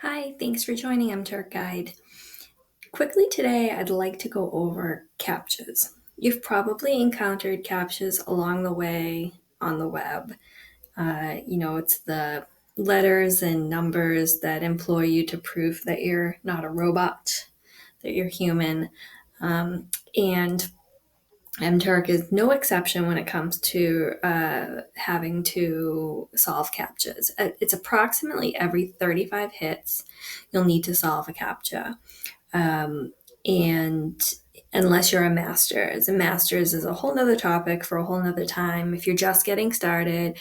Hi, thanks for joining Mturk Guide. Quickly today, I'd like to go over Captchas. You've probably encountered Captchas along the way on the web. It's the letters and numbers that implore you to prove that you're not a robot, that you're human. And Mturk is no exception when it comes to having to solve captchas. It's approximately every 35 hits, you'll need to solve a captcha. And unless you're a master's is a whole nother topic for a whole nother time. If you're just getting started,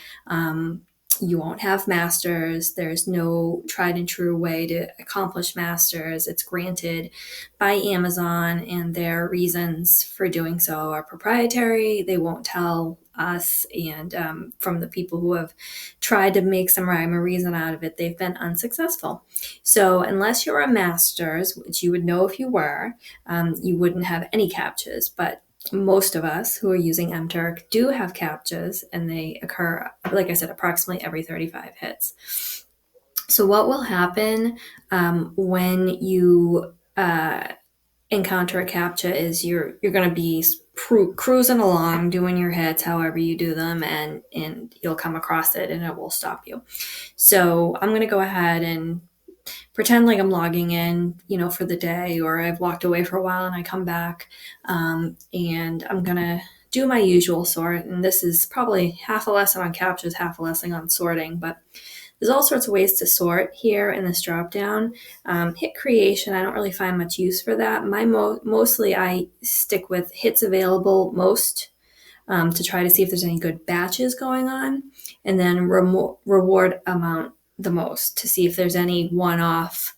you won't have masters. There's no tried and true way to accomplish masters. It's granted by Amazon, and their reasons for doing so are proprietary. They won't tell us, and from the people who have tried to make some rhyme or reason out of it, they've been unsuccessful. So unless you're a master's, which you would know if you were, you wouldn't have any captchas. But most of us who are using Mturk do have captchas, and they occur, like I said, approximately every 35 hits. So what will happen when you encounter a captcha is you're going to be cruising along doing your hits however you do them, and you'll come across it and it will stop you. So I'm going to go ahead and pretend like I'm logging in, for the day, or I've walked away for a while and I come back, and I'm gonna do my usual sort. And this is probably half a lesson on captchas, half a lesson on sorting, but there's all sorts of ways to sort here in this drop down. Hit creation, I don't really find much use for that. Mostly I stick with hits available most, to try to see if there's any good batches going on, and then reward amount the most to see if there's any one-off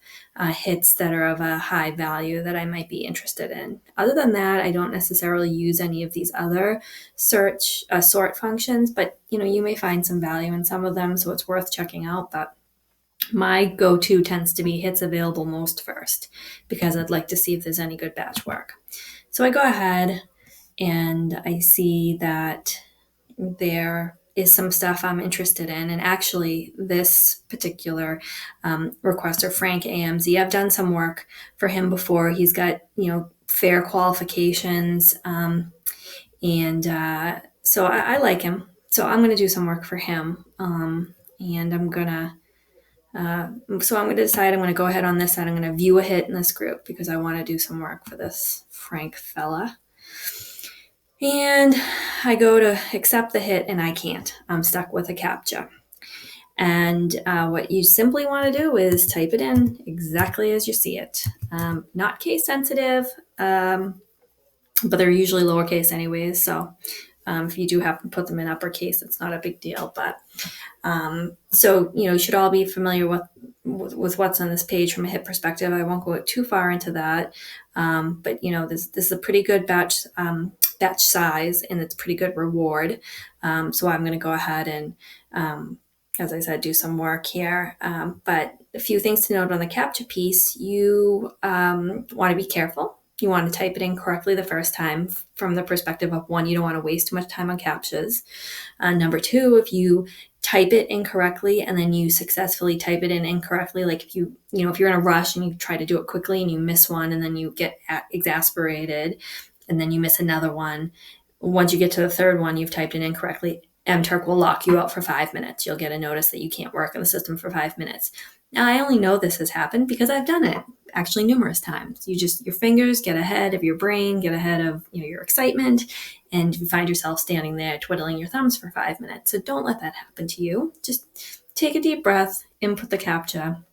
hits that are of a high value that I might be interested in. Other than that, I don't necessarily use any of these other sort functions, but you may find some value in some of them, so it's worth checking out. But my go-to tends to be hits available most first, because I'd like to see if there's any good batch work. So I go ahead and I see that there is some stuff I'm interested in. And actually, this particular requester, Frank AMZ, I've done some work for him before. He's got, fair qualifications. So I like him. So I'm going to do some work for him. And I'm going to decide I'm going to go ahead on this side. I'm going to view a hit in this group because I want to do some work for this Frank fella. And I go to accept the hit and I can't. I'm stuck with a CAPTCHA. And what you simply want to do is type it in exactly as you see it. Not case sensitive, but they're usually lowercase anyways. So if you do have to put them in uppercase, it's not a big deal. But so, you should all be familiar with what's on this page from a hit perspective. I won't go too far into that. But, this is a pretty good batch size, and it's pretty good reward. So I'm going to go ahead and, as I said, do some work here. But a few things to note on the CAPTCHA piece: you want to be careful. You want to type it in correctly the first time. From the perspective of, one, you don't want to waste too much time on CAPTCHAs. Number two, if you type it incorrectly and then you successfully type it in incorrectly, like if you're in a rush and you try to do it quickly and you miss one and then you get exasperated and then you miss another one, once you get to the third one you've typed it incorrectly, Mturk will lock you out for 5 minutes. You'll get a notice that you can't work in the system for 5 minutes. Now, I only know this has happened because I've done it actually numerous times. Your fingers get ahead of your brain, get ahead of your excitement, and you find yourself standing there twiddling your thumbs for 5 minutes. So don't let that happen to you. Just take a deep breath, input the CAPTCHA,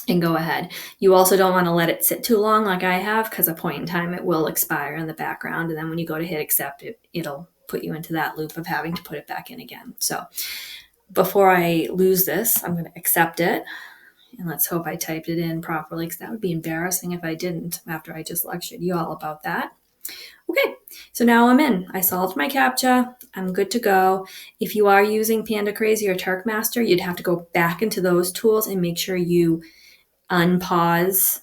and go ahead. You also don't want to let it sit too long like I have, because at a point in time it will expire in the background, and then when you go to hit accept, it'll put you into that loop of having to put it back in again. So before I lose this, I'm going to accept it. And let's hope I typed it in properly, because that would be embarrassing if I didn't after I just lectured you all about that. Okay, so now I'm in. I solved my CAPTCHA. I'm good to go. If you are using Panda Crazy or Turkmaster, you'd have to go back into those tools and make sure you unpause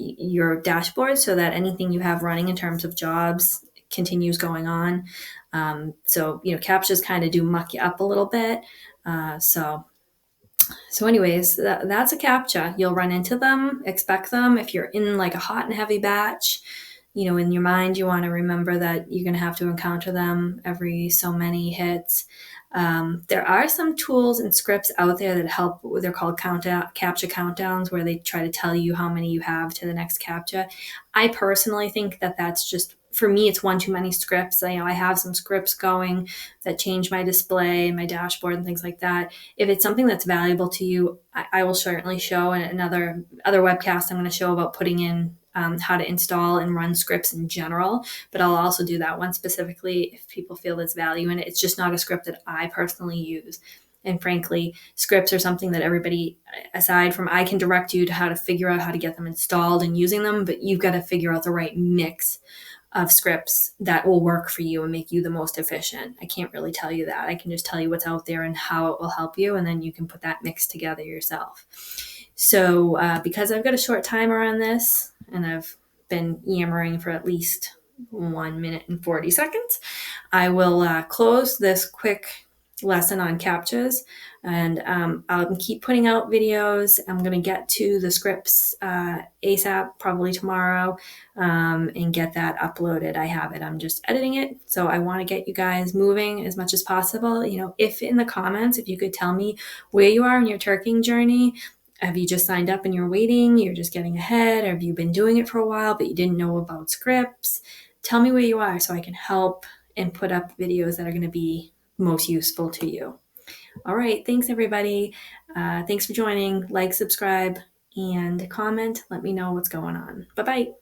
your dashboard so that anything you have running in terms of jobs continues going on. So CAPTCHAs kind of do muck you up a little bit. So So anyways, that's a Captcha. You'll run into them, expect them. If you're in like a hot and heavy batch, in your mind, you want to remember that you're going to have to encounter them every so many hits. There are some tools and scripts out there that help. They're called Captcha countdowns, where they try to tell you how many you have to the next Captcha. I personally think that that's just, for me, it's one too many scripts. I have some scripts going that change my display, my dashboard, and things like that. If it's something that's valuable to you, I will certainly show. And another other webcast, I'm going to show about putting in how to install and run scripts in general, but I'll also do that one specifically if people feel there's value in it. It's just not a script that I personally use. And frankly, scripts are something that everybody, aside from I can direct you to how to figure out how to get them installed and using them, but you've got to figure out the right mix of scripts that will work for you and make you the most efficient. I can't really tell you that. I can just tell you what's out there and how it will help you, and then you can put that mix together yourself. So because I've got a short timer on this and I've been yammering for at least 1 minute and 40 seconds, I will close this quick lesson on Captchas, and I'll keep putting out videos. I'm going to get to the scripts ASAP, probably tomorrow, and get that uploaded. I have it. I'm just editing it. So I want to get you guys moving as much as possible. If in the comments, if you could tell me where you are in your turking journey. Have you just signed up and you're waiting? You're just getting ahead? Or have you been doing it for a while, but you didn't know about scripts? Tell me where you are so I can help and put up videos that are going to be most useful to you. All right. Thanks, everybody. Thanks for joining. Like, subscribe, and comment. Let me know what's going on. Bye-bye.